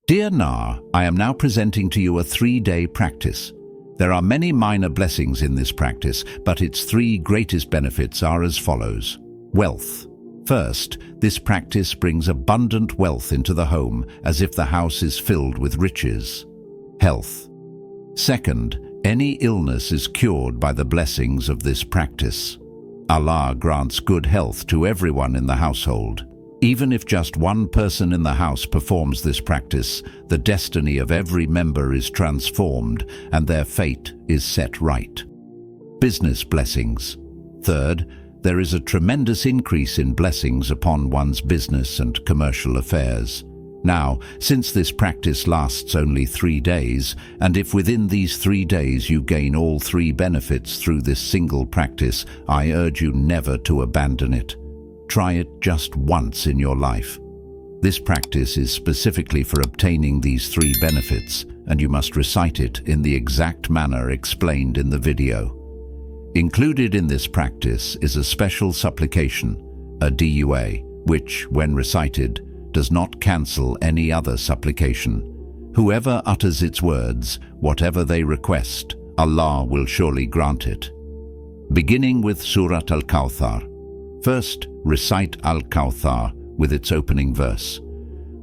Dear Na, I am now presenting to you a 3-day practice. There are many minor blessings in this practice, but its 3 greatest benefits are as follows. Wealth. First, this practice brings abundant wealth into the home, as if the house is filled with riches. Health. Second, any illness is cured by the blessings of this practice. Allah grants good health to everyone in the household. Even if just one person in the house performs this practice, the destiny of every member is transformed and their fate is set right. Business blessings. Third, there is a tremendous increase in blessings upon one's business and commercial affairs. Now, since this practice lasts only 3 days, and if within these 3 days you gain all 3 benefits through this single practice, I urge you never to abandon it. Try it just once in your life. This practice is specifically for obtaining these 3 benefits, and you must recite it in the exact manner explained in the video. Included in this practice is a special supplication, a dua, which, when recited, does not cancel any other supplication. Whoever utters its words, whatever they request, Allah will surely grant it. Beginning with Surah Al-Kawthar. First, recite Al-Kawthar with its opening verse.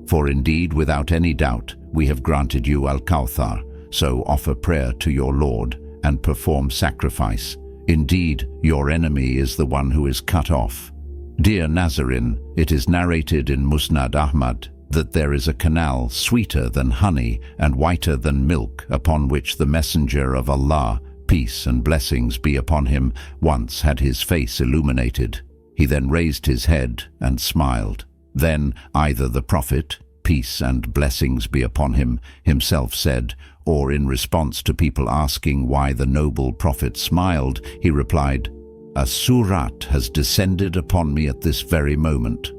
For indeed, without any doubt, we have granted you Al-Kawthar, so offer prayer to your Lord and perform sacrifice. Indeed, your enemy is the one who is cut off. Dear Nazarene, it is narrated in Musnad Ahmad that there is a canal sweeter than honey and whiter than milk, upon which the Messenger of Allah, peace and blessings be upon him, once had his face illuminated. He then raised his head and smiled. Then either the Prophet, peace and blessings be upon him, himself said, or in response to people asking why the noble Prophet smiled, he replied, "A surat has descended upon me at this very moment."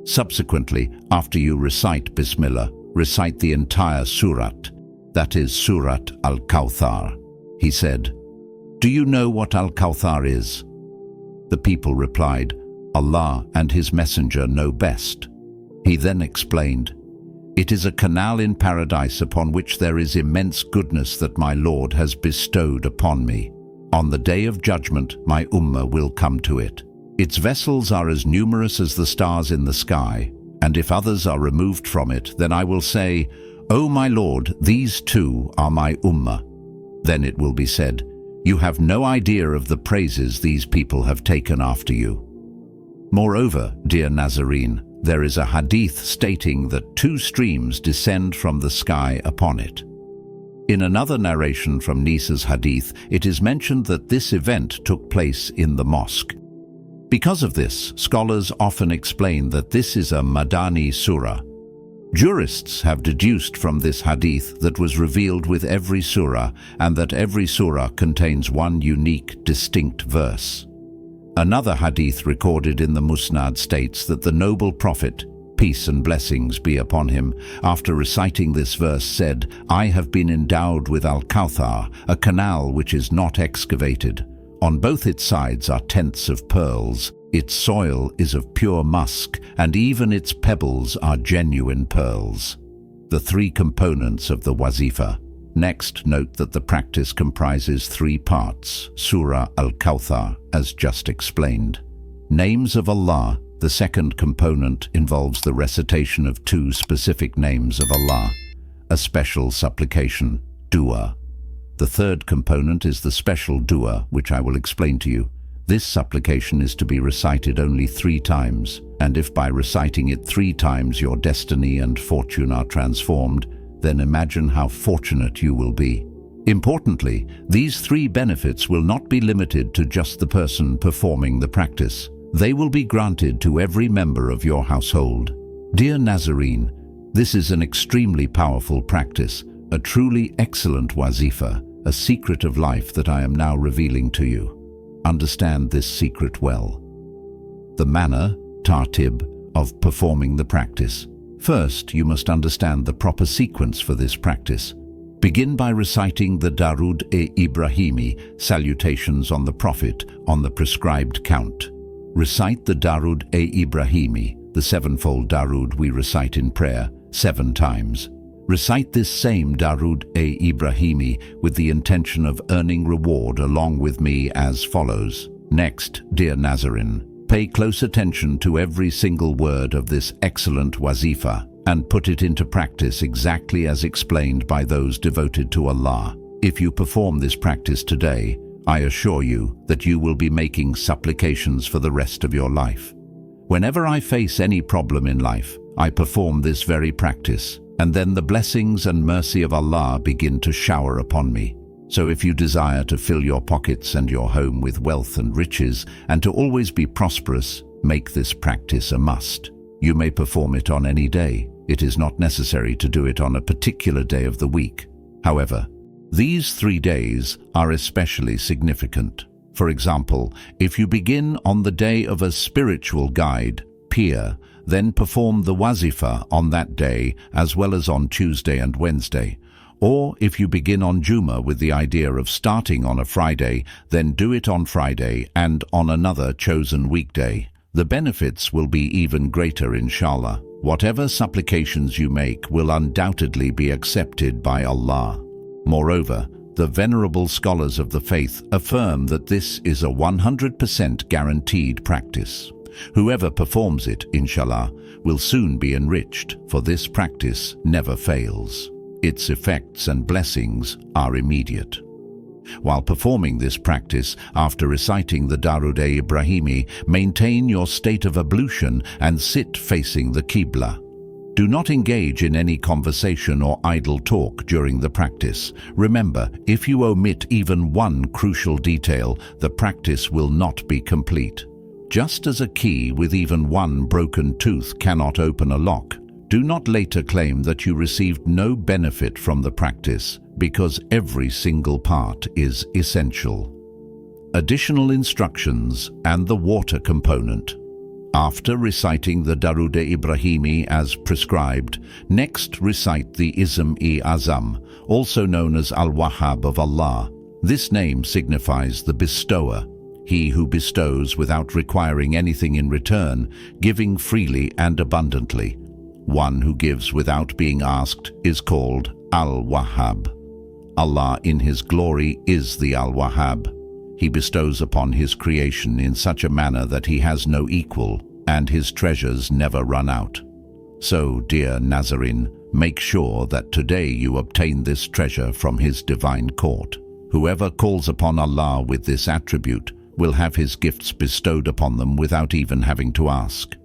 Subsequently, after you recite Bismillah, recite the entire surat, that is Surat Al-Kawthar. He said, "Do you know what Al-Kawthar is?" The people replied, "Allah and His Messenger know best." He then explained, "It is a canal in paradise upon which there is immense goodness that my Lord has bestowed upon me. On the day of judgment, my ummah will come to it. Its vessels are as numerous as the stars in the sky, and if others are removed from it, then I will say, 'O my Lord, these too are my ummah.' Then it will be said, 'You have no idea of the praises these people have taken after you.' Moreover, dear Nazarene, there is a hadith stating that 2 streams descend from the sky upon it. In another narration from Nisa's hadith, it is mentioned that this event took place in the mosque. Because of this, scholars often explain that this is a Madani surah. Jurists have deduced from this hadith that was revealed with every surah, and that every surah contains one unique, distinct verse. Another hadith recorded in the Musnad states that the noble Prophet, peace and blessings be upon him, after reciting this verse said, "I have been endowed with Al-Kawthar, a canal which is not excavated. On both its sides are tents of pearls. Its soil is of pure musk, and even its pebbles are genuine pearls." The 3 components of the Wazifa. Next, note that the practice comprises 3 parts, Surah Al-Kawthar, as just explained. Names of Allah. The second component involves the recitation of 2 specific names of Allah, a special supplication, dua. The third component is the special dua, which I will explain to you. This supplication is to be recited only 3 times, and if by reciting it 3 times your destiny and fortune are transformed, then imagine how fortunate you will be. Importantly, these 3 benefits will not be limited to just the person performing the practice. They will be granted to every member of your household. Dear Nazarene, this is an extremely powerful practice, a truly excellent wazifa, a secret of life that I am now revealing to you. Understand this secret well. The manner, tartib, of performing the practice. First, you must understand the proper sequence for this practice. Begin by reciting the Durood-e-Ibrahimi, salutations on the Prophet, on the prescribed count. Recite the Durood-e-Ibrahimi, the 7-fold Darood we recite in prayer, 7 times. Recite this same Durood-e-Ibrahimi with the intention of earning reward along with me as follows. Next, dear Nazarene, pay close attention to every single word of this excellent Wazifa and put it into practice exactly as explained by those devoted to Allah. If you perform this practice today, I assure you that you will be making supplications for the rest of your life. Whenever I face any problem in life, I perform this very practice, and then the blessings and mercy of Allah begin to shower upon me. So if you desire to fill your pockets and your home with wealth and riches, and to always be prosperous, make this practice a must. You may perform it on any day. It is not necessary to do it on a particular day of the week. However, these 3 days are especially significant. For example, if you begin on the day of a spiritual guide, Pir, then perform the Wazifa on that day as well as on Tuesday and Wednesday. Or if you begin on Juma with the idea of starting on a Friday, then do it on Friday and on another chosen weekday. The benefits will be even greater, Insha'Allah. Whatever supplications you make will undoubtedly be accepted by Allah. Moreover, the venerable scholars of the faith affirm that this is a 100% guaranteed practice. Whoever performs it, Insha'Allah, will soon be enriched, for this practice never fails. Its effects and blessings are immediate. While performing this practice, after reciting the Durood-e-Ibrahimi, maintain your state of ablution and sit facing the Qibla. Do not engage in any conversation or idle talk during the practice. Remember, if you omit even one crucial detail, the practice will not be complete. Just as a key with even one broken tooth cannot open a lock, do not later claim that you received no benefit from the practice, because every single part is essential. Additional instructions and the water component. After reciting the Durood-e-Ibrahimi as prescribed, next recite the Ism-e-Azam, also known as Al-Wahhab of Allah. This name signifies the bestower, he who bestows without requiring anything in return, giving freely and abundantly. One who gives without being asked is called Al-Wahhab. Allah in His glory is the Al-Wahhab. He bestows upon His creation in such a manner that He has no equal, and His treasures never run out. So, dear Nazarene, make sure that today you obtain this treasure from His divine court. Whoever calls upon Allah with this attribute will have His gifts bestowed upon them without even having to ask.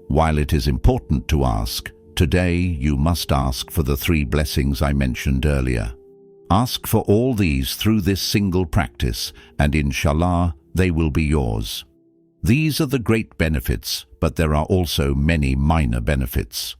While it is important to ask, today you must ask for the 3 blessings I mentioned earlier. Ask for all these through this single practice, and Insha'Allah, they will be yours. These are the great benefits, but there are also many minor benefits.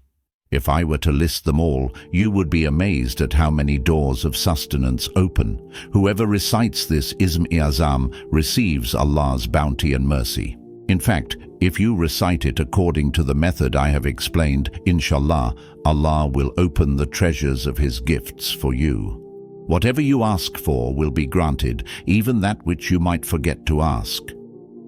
If I were to list them all, you would be amazed at how many doors of sustenance open. Whoever recites this Ism-e-Azam receives Allah's bounty and mercy. In fact, if you recite it according to the method I have explained, Insha'Allah, Allah will open the treasures of His gifts for you. Whatever you ask for will be granted, even that which you might forget to ask.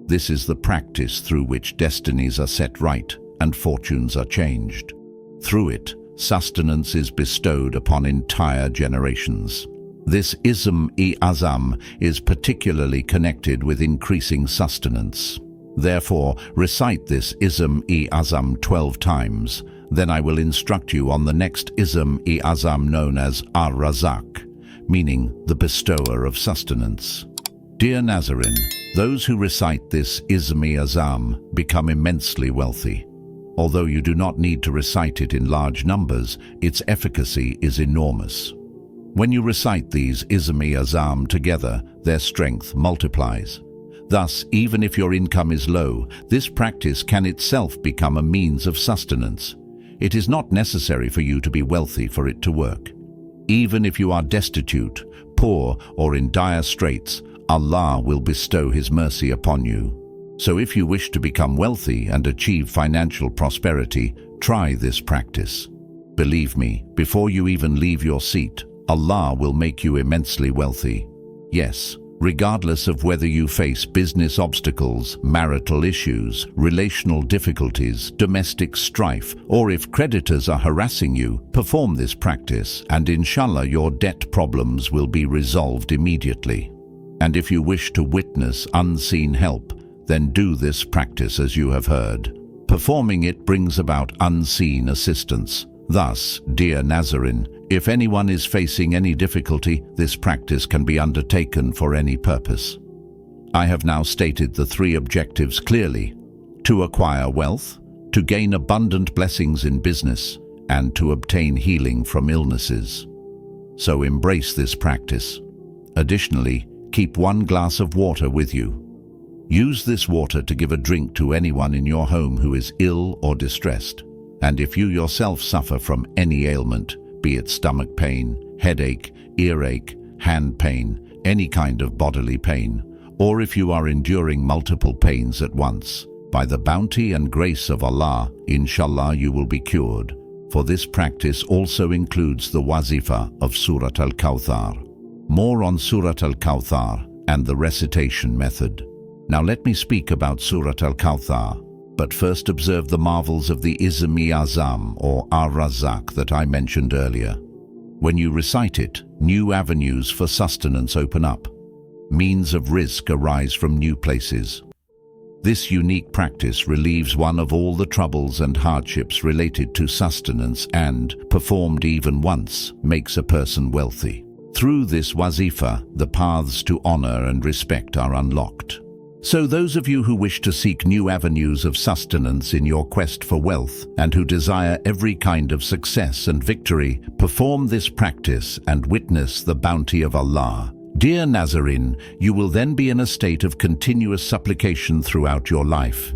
This is the practice through which destinies are set right and fortunes are changed. Through it, sustenance is bestowed upon entire generations. This Ism-e-Azam is particularly connected with increasing sustenance. Therefore, recite this Ism-e-Azam 12 times. Then I will instruct you on the next Ism-e-Azam known as Al-Razzaq, meaning the bestower of sustenance. Dear Nazarene, those who recite this Ism-e-Azam become immensely wealthy. Although you do not need to recite it in large numbers, its efficacy is enormous. When you recite these Ism-e-Azam together, their strength multiplies. Thus, even if your income is low, this practice can itself become a means of sustenance. It is not necessary for you to be wealthy for it to work. Even if you are destitute, poor, or in dire straits, Allah will bestow His mercy upon you. So if you wish to become wealthy and achieve financial prosperity, try this practice. Believe me, before you even leave your seat, Allah will make you immensely wealthy. Yes, Regardless of whether you face business obstacles, marital issues, relational difficulties, domestic strife, or if creditors are harassing you, perform this practice and inshallah your debt problems will be resolved immediately. And if you wish to witness unseen help, then do this practice as you have heard. Performing it brings about unseen assistance. Thus, dear Nazarene, if anyone is facing any difficulty, this practice can be undertaken for any purpose. I have now stated the three objectives clearly: to acquire wealth, to gain abundant blessings in business, and to obtain healing from illnesses. So embrace this practice. Additionally, keep 1 glass of water with you. Use this water to give a drink to anyone in your home who is ill or distressed. And if you yourself suffer from any ailment, be it stomach pain, headache, earache, hand pain, any kind of bodily pain, or if you are enduring multiple pains at once, by the bounty and grace of Allah, inshallah you will be cured. For this practice also includes the Wazifa of Surah Al-Kawthar. More on Surah Al-Kawthar and the recitation method. Now let me speak about Surah Al-Kawthar. But first observe the marvels of the Ism-e-Azam or Al-Razzaq that I mentioned earlier. When you recite it, new avenues for sustenance open up. Means of Rizq arise from new places. This unique practice relieves one of all the troubles and hardships related to sustenance and, performed even once, makes a person wealthy. Through this wazifa, the paths to honor and respect are unlocked. So those of you who wish to seek new avenues of sustenance in your quest for wealth and who desire every kind of success and victory, perform this practice and witness the bounty of Allah. Dear Nazarene, you will then be in a state of continuous supplication throughout your life.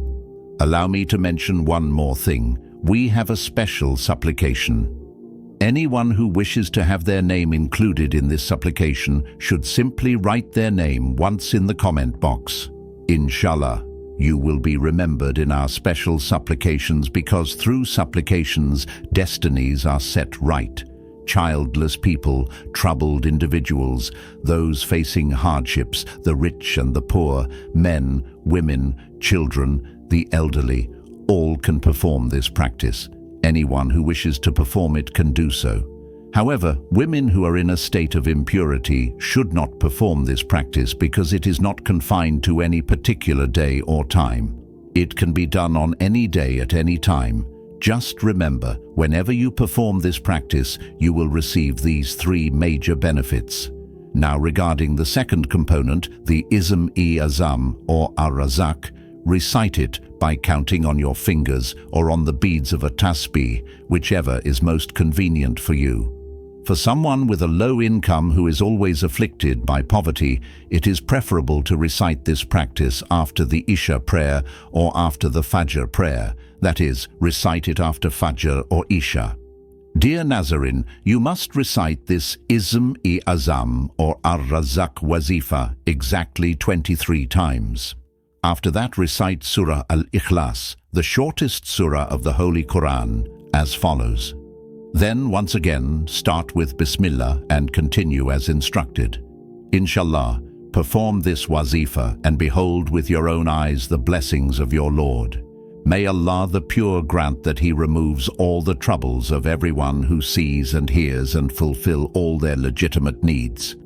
Allow me to mention one more thing. We have a special supplication. Anyone who wishes to have their name included in this supplication should simply write their name once in the comment box. Inshallah, you will be remembered in our special supplications because through supplications, destinies are set right. Childless people, troubled individuals, those facing hardships, the rich and the poor, men, women, children, the elderly, all can perform this practice. Anyone who wishes to perform it can do so. However, women who are in a state of impurity should not perform this practice because it is not confined to any particular day or time. It can be done on any day at any time. Just remember, whenever you perform this practice, you will receive these 3 major benefits. Now regarding the second component, the Ism-e-Azam or Al-Razzaq, recite it by counting on your fingers or on the beads of a tasbih, whichever is most convenient for you. For someone with a low income who is always afflicted by poverty, it is preferable to recite this practice after the Isha prayer or after the Fajr prayer, that is, recite it after Fajr or Isha. Dear Nazarene, you must recite this Ism-e-Azam or Al-Razzaq Wazifa exactly 23 times. After that, recite Surah Al-Ikhlas, the shortest surah of the Holy Quran, as follows. Then, once again, start with Bismillah and continue as instructed. Inshallah, perform this wazifa and behold with your own eyes the blessings of your Lord. May Allah the Pure grant that He removes all the troubles of everyone who sees and hears and fulfill all their legitimate needs.